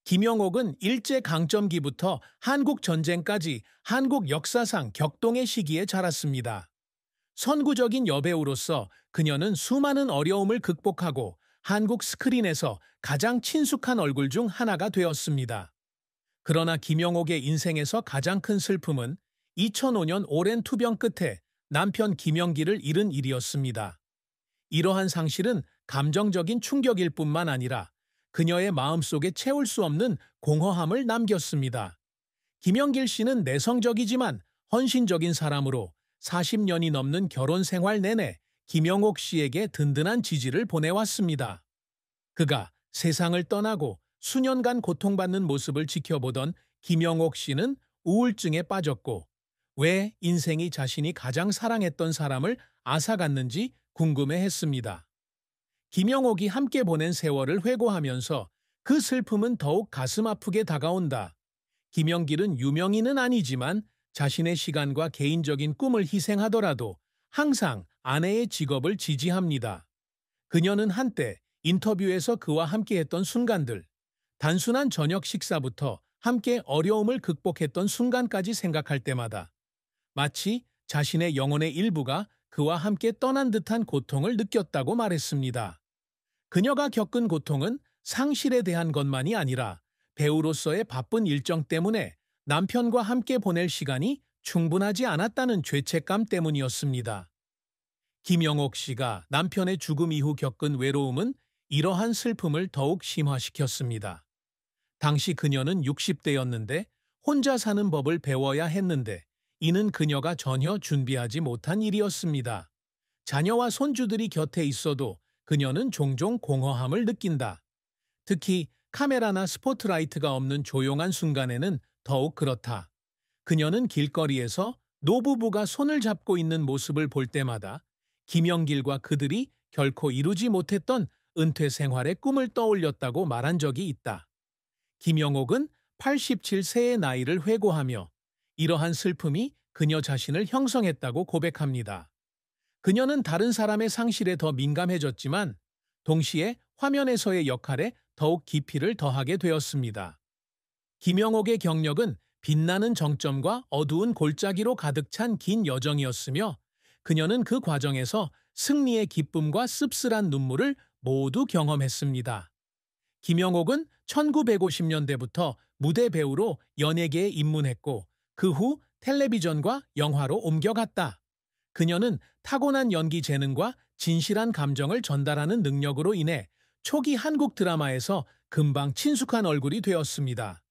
김영옥은 일제강점기부터 한국전쟁까지 한국 역사상 격동의 시기에 자랐습니다. 선구적인 여배우로서 그녀는 수많은 어려움을 극복하고 한국 스크린에서 가장 친숙한 얼굴 중 하나가 되었습니다. 그러나 김영옥의 인생에서 가장 큰 슬픔은 2005년 오랜 투병 끝에 남편 김영기를 잃은 일이었습니다. 이러한 상실은 감정적인 충격일 뿐만 아니라 그녀의 마음속에 채울 수 없는 공허함을 남겼습니다. 김영길 씨는 내성적이지만 헌신적인 사람으로 40년이 넘는 결혼 생활 내내 김영옥 씨에게 든든한 지지를 보내왔습니다. 그가 세상을 떠나고 수년간 고통받는 모습을 지켜보던 김영옥 씨는 우울증에 빠졌고 왜 인생이 자신이 가장 사랑했던 사람을 앗아갔는지 궁금해했습니다. 김영옥이 함께 보낸 세월을 회고하면서 그 슬픔은 더욱 가슴 아프게 다가온다. 김영길은 유명인은 아니지만 자신의 시간과 개인적인 꿈을 희생하더라도 항상 아내의 직업을 지지합니다. 그녀는 한때 인터뷰에서 그와 함께했던 순간들, 단순한 저녁 식사부터 함께 어려움을 극복했던 순간까지 생각할 때마다 마치 자신의 영혼의 일부가 그와 함께 떠난 듯한 고통을 느꼈다고 말했습니다. 그녀가 겪은 고통은 상실에 대한 것만이 아니라 배우로서의 바쁜 일정 때문에 남편과 함께 보낼 시간이 충분하지 않았다는 죄책감 때문이었습니다. 김영옥 씨가 남편의 죽음 이후 겪은 외로움은 이러한 슬픔을 더욱 심화시켰습니다. 당시 그녀는 60대였는데 혼자 사는 법을 배워야 했는데 이는 그녀가 전혀 준비하지 못한 일이었습니다. 자녀와 손주들이 곁에 있어도 그녀는 종종 공허함을 느낀다. 특히 카메라나 스포트라이트가 없는 조용한 순간에는 더욱 그렇다. 그녀는 길거리에서 노부부가 손을 잡고 있는 모습을 볼 때마다 김영길과 그들이 결코 이루지 못했던 은퇴 생활의 꿈을 떠올렸다고 말한 적이 있다. 김영옥은 87세의 나이를 회고하며 이러한 슬픔이 그녀 자신을 형성했다고 고백합니다. 그녀는 다른 사람의 상실에 더 민감해졌지만 동시에 화면에서의 역할에 더욱 깊이를 더하게 되었습니다. 김영옥의 경력은 빛나는 정점과 어두운 골짜기로 가득 찬 긴 여정이었으며 그녀는 그 과정에서 승리의 기쁨과 씁쓸한 눈물을 모두 경험했습니다. 김영옥은 1950년대부터 무대 배우로 연예계에 입문했고 그 후 텔레비전과 영화로 옮겨갔다. 그녀는 타고난 연기 재능과 진실한 감정을 전달하는 능력으로 인해 초기 한국 드라마에서 금방 친숙한 얼굴이 되었습니다.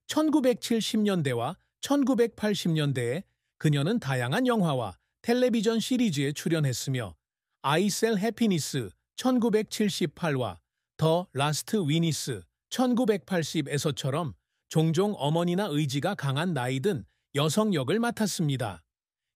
1970년대와 1980년대에 그녀는 다양한 영화와 텔레비전 시리즈에 출연했으며 I Sell Happiness 1978와 더 라스트 위니스 1980에서처럼 종종 어머니나 의지가 강한 나이든 여성 역을 맡았습니다.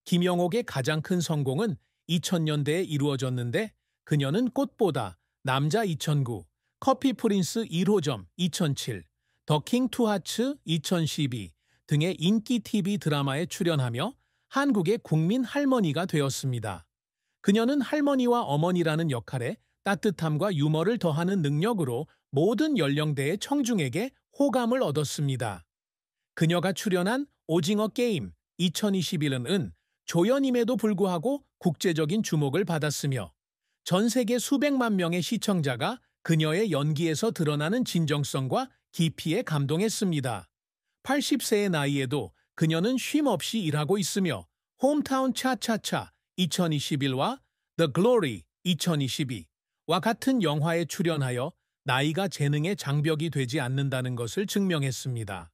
김영옥의 가장 큰 성공은 2000년대에 이루어졌는데 그녀는 꽃보다, 남자 2009, 커피 프린스 1호점 2007, 더킹 투 하츠 2012 등의 인기 TV 드라마에 출연하며 한국의 국민 할머니가 되었습니다. 그녀는 할머니와 어머니라는 역할에 따뜻함과 유머를 더하는 능력으로 모든 연령대의 청중에게 호감을 얻었습니다. 그녀가 출연한 오징어 게임 2021은 조연임에도 불구하고 국제적인 주목을 받았으며 전 세계 수백만 명의 시청자가 그녀의 연기에서 드러나는 진정성과 깊이에 감동했습니다. 80세의 나이에도 그녀는 쉼없이 일하고 있으며 홈타운 차차차 2021와 The Glory 2022와 같은 영화에 출연하여 나이가 재능의 장벽이 되지 않는다는 것을 증명했습니다.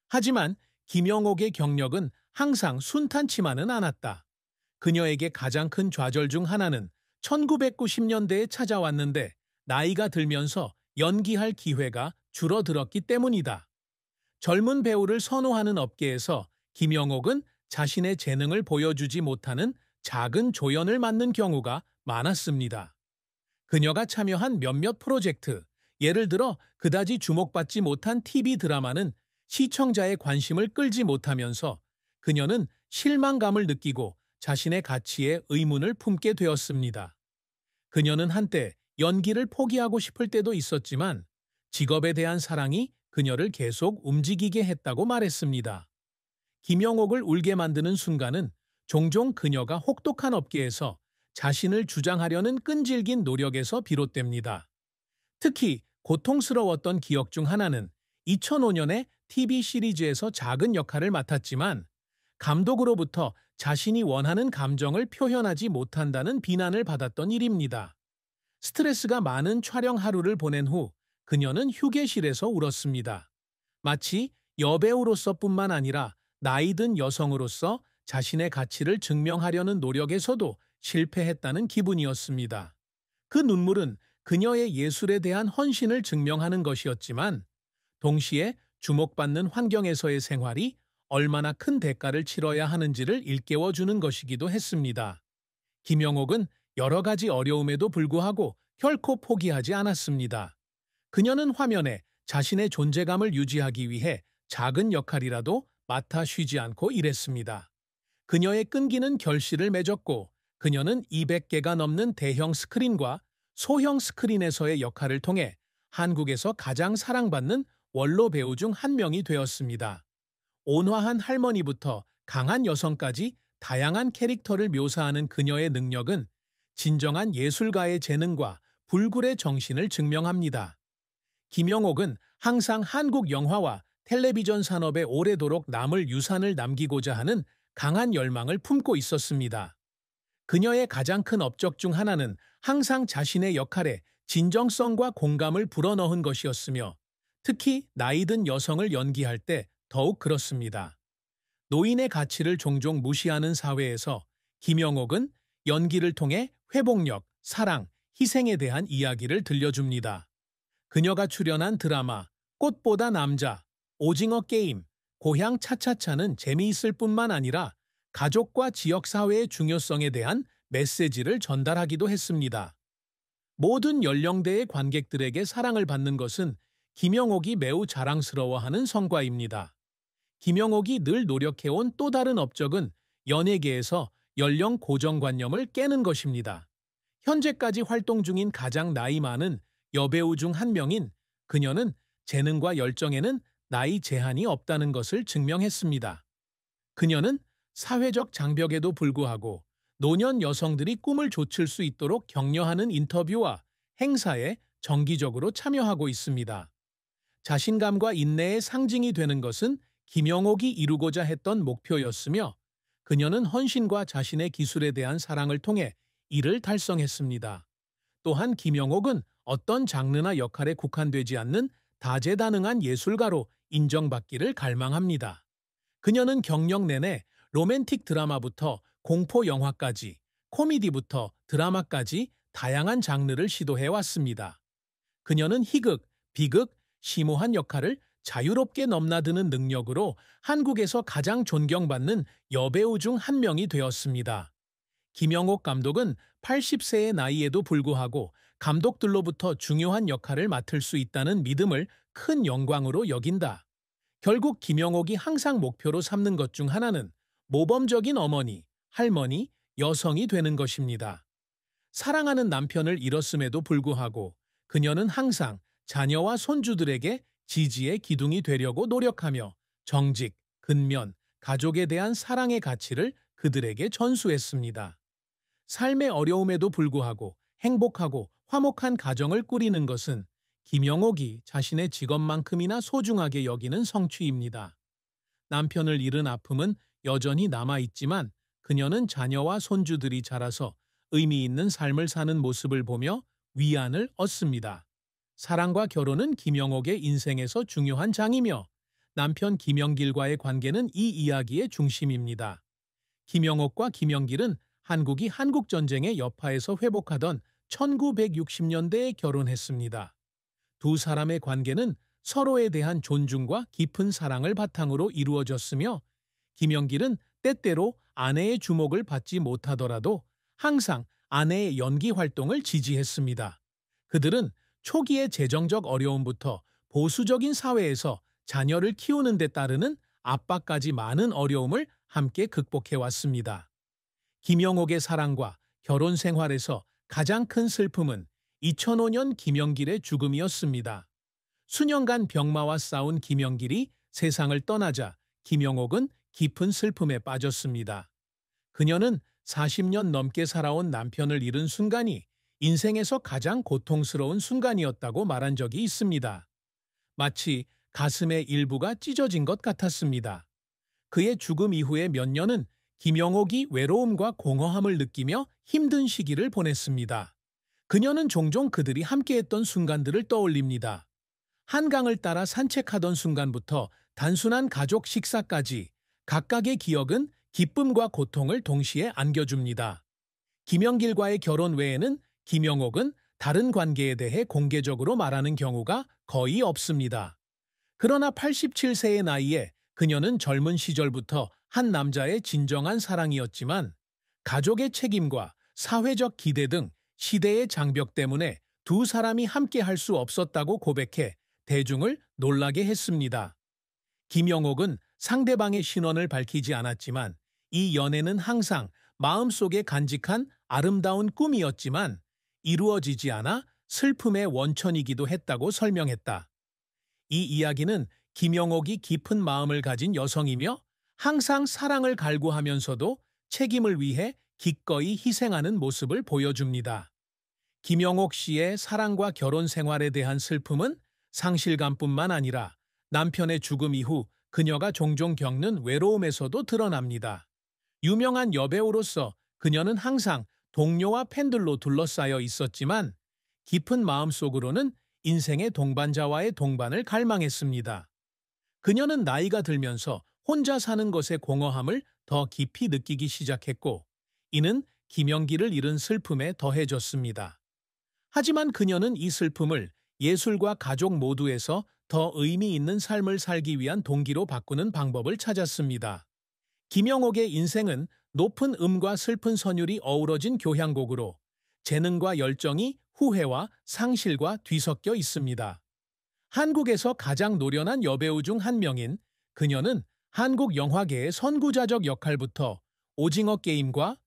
하지만 김영옥의 경력은 항상 순탄치만은 않았다. 그녀에게 가장 큰 좌절 중 하나는 1990년대에 찾아왔는데 나이가 들면서 연기할 기회가 줄어들었기 때문이다. 젊은 배우를 선호하는 업계에서 김영옥은 자신의 재능을 보여주지 못하는 작은 조연을 맡는 경우가 많았습니다. 그녀가 참여한 몇몇 프로젝트, 예를 들어 그다지 주목받지 못한 TV 드라마는 시청자의 관심을 끌지 못하면서 그녀는 실망감을 느끼고 자신의 가치에 의문을 품게 되었습니다. 그녀는 한때 연기를 포기하고 싶을 때도 있었지만 직업에 대한 사랑이 그녀를 계속 움직이게 했다고 말했습니다. 김영옥을 울게 만드는 순간은 종종 그녀가 혹독한 업계에서 자신을 주장하려는 끈질긴 노력에서 비롯됩니다. 특히 고통스러웠던 기억 중 하나는 2005년에 TV 시리즈에서 작은 역할을 맡았지만 감독으로부터 자신이 원하는 감정을 표현하지 못한다는 비난을 받았던 일입니다. 스트레스가 많은 촬영 하루를 보낸 후 그녀는 휴게실에서 울었습니다. 마치 여배우로서뿐만 아니라 나이든 여성으로서 자신의 가치를 증명하려는 노력에서도 실패했다는 기분이었습니다. 그 눈물은 그녀의 예술에 대한 헌신을 증명하는 것이었지만 동시에 주목받는 환경에서의 생활이 얼마나 큰 대가를 치러야 하는지를 일깨워주는 것이기도 했습니다. 김영옥은 여러 가지 어려움에도 불구하고 결코 포기하지 않았습니다. 그녀는 화면에 자신의 존재감을 유지하기 위해 작은 역할이라도 맡아 쉬지 않고 일했습니다. 그녀의 끈기는 결실을 맺었고 그녀는 200개가 넘는 대형 스크린과 소형 스크린에서의 역할을 통해 한국에서 가장 사랑받는 원로 배우 중 한 명이 되었습니다. 온화한 할머니부터 강한 여성까지 다양한 캐릭터를 묘사하는 그녀의 능력은 진정한 예술가의 재능과 불굴의 정신을 증명합니다. 김영옥은 항상 한국 영화와 텔레비전 산업에 오래도록 남을 유산을 남기고자 하는 강한 열망을 품고 있었습니다. 그녀의 가장 큰 업적 중 하나는 항상 자신의 역할에 진정성과 공감을 불어넣은 것이었으며 특히 나이든 여성을 연기할 때 더욱 그렇습니다. 노인의 가치를 종종 무시하는 사회에서 김영옥은 연기를 통해 회복력, 사랑, 희생에 대한 이야기를 들려줍니다. 그녀가 출연한 드라마 꽃보다 남자, 오징어 게임, 고향 차차차는 재미있을 뿐만 아니라 가족과 지역사회의 중요성에 대한 메시지를 전달하기도 했습니다. 모든 연령대의 관객들에게 사랑을 받는 것은 김영옥이 매우 자랑스러워하는 성과입니다. 김영옥이 늘 노력해온 또 다른 업적은 연예계에서 연령 고정관념을 깨는 것입니다. 현재까지 활동 중인 가장 나이 많은 여배우 중 한 명인 그녀는 재능과 열정에는 나이 제한이 없다는 것을 증명했습니다. 그녀는 사회적 장벽에도 불구하고 노년 여성들이 꿈을 좇을 수 있도록 격려하는 인터뷰와 행사에 정기적으로 참여하고 있습니다. 자신감과 인내의 상징이 되는 것은 김영옥이 이루고자 했던 목표였으며 그녀는 헌신과 자신의 기술에 대한 사랑을 통해 이를 달성했습니다. 또한 김영옥은 어떤 장르나 역할에 국한되지 않는 다재다능한 예술가로 인정받기를 갈망합니다. 그녀는 경력 내내 로맨틱 드라마부터 공포 영화까지, 코미디부터 드라마까지 다양한 장르를 시도해왔습니다. 그녀는 희극, 비극, 심오한 역할을 자유롭게 넘나드는 능력으로 한국에서 가장 존경받는 여배우 중 한 명이 되었습니다. 김영옥 감독은 80세의 나이에도 불구하고 감독들로부터 중요한 역할을 맡을 수 있다는 믿음을 큰 영광으로 여긴다. 결국 김영옥이 항상 목표로 삼는 것 중 하나는 모범적인 어머니, 할머니, 여성이 되는 것입니다. 사랑하는 남편을 잃었음에도 불구하고 그녀는 항상 자녀와 손주들에게 지지의 기둥이 되려고 노력하며 정직, 근면, 가족에 대한 사랑의 가치를 그들에게 전수했습니다. 삶의 어려움에도 불구하고 행복하고 화목한 가정을 꾸리는 것은 김영옥이 자신의 직업만큼이나 소중하게 여기는 성취입니다. 남편을 잃은 아픔은 여전히 남아있지만 그녀는 자녀와 손주들이 자라서 의미 있는 삶을 사는 모습을 보며 위안을 얻습니다. 사랑과 결혼은 김영옥의 인생에서 중요한 장이며 남편 김영길과의 관계는 이 이야기의 중심입니다. 김영옥과 김영길은 한국이 한국전쟁의 여파에서 회복하던 1960년대에 결혼했습니다. 두 사람의 관계는 서로에 대한 존중과 깊은 사랑을 바탕으로 이루어졌으며 김영길은 때때로 아내의 주목을 받지 못하더라도 항상 아내의 연기 활동을 지지했습니다. 그들은 초기의 재정적 어려움부터 보수적인 사회에서 자녀를 키우는 데 따르는 압박까지 많은 어려움을 함께 극복해왔습니다. 김영옥의 사랑과 결혼 생활에서 가장 큰 슬픔은 2005년 김영길의 죽음이었습니다. 수년간 병마와 싸운 김영길이 세상을 떠나자 김영옥은 깊은 슬픔에 빠졌습니다. 그녀는 40년 넘게 살아온 남편을 잃은 순간이 인생에서 가장 고통스러운 순간이었다고 말한 적이 있습니다. 마치 가슴의 일부가 찢어진 것 같았습니다. 그의 죽음 이후의 몇 년은 김영옥이 외로움과 공허함을 느끼며 힘든 시기를 보냈습니다. 그녀는 종종 그들이 함께했던 순간들을 떠올립니다. 한강을 따라 산책하던 순간부터 단순한 가족 식사까지 각각의 기억은 기쁨과 고통을 동시에 안겨줍니다. 김영길과의 결혼 외에는 김영옥은 다른 관계에 대해 공개적으로 말하는 경우가 거의 없습니다. 그러나 87세의 나이에 그녀는 젊은 시절부터 한 남자의 진정한 사랑이었지만 가족의 책임과 사회적 기대 등 시대의 장벽 때문에 두 사람이 함께 할 수 없었다고 고백해 대중을 놀라게 했습니다. 김영옥은 상대방의 신원을 밝히지 않았지만 이 연애는 항상 마음속에 간직한 아름다운 꿈이었지만 이루어지지 않아 슬픔의 원천이기도 했다고 설명했다. 이 이야기는 김영옥이 깊은 마음을 가진 여성이며 항상 사랑을 갈구하면서도 책임을 위해 기꺼이 희생하는 모습을 보여줍니다. 김영옥 씨의 사랑과 결혼 생활에 대한 슬픔은 상실감뿐만 아니라 남편의 죽음 이후 그녀가 종종 겪는 외로움에서도 드러납니다. 유명한 여배우로서 그녀는 항상 동료와 팬들로 둘러싸여 있었지만 깊은 마음속으로는 인생의 동반자와의 동반을 갈망했습니다. 그녀는 나이가 들면서 혼자 사는 것의 공허함을 더 깊이 느끼기 시작했고 이는 김영길을 잃은 슬픔에 더해졌습니다. 하지만 그녀는 이 슬픔을 예술과 가족 모두에서 더 의미 있는 삶을 살기 위한 동기로 바꾸는 방법을 찾았습니다. 김영옥의 인생은 높은 음과 슬픈 선율이 어우러진 교향곡으로 재능과 열정이 후회와 상실과 뒤섞여 있습니다. 한국에서 가장 노련한 여배우 중 한 명인 그녀는 한국 영화계의 선구자적 역할부터 오징어 게임과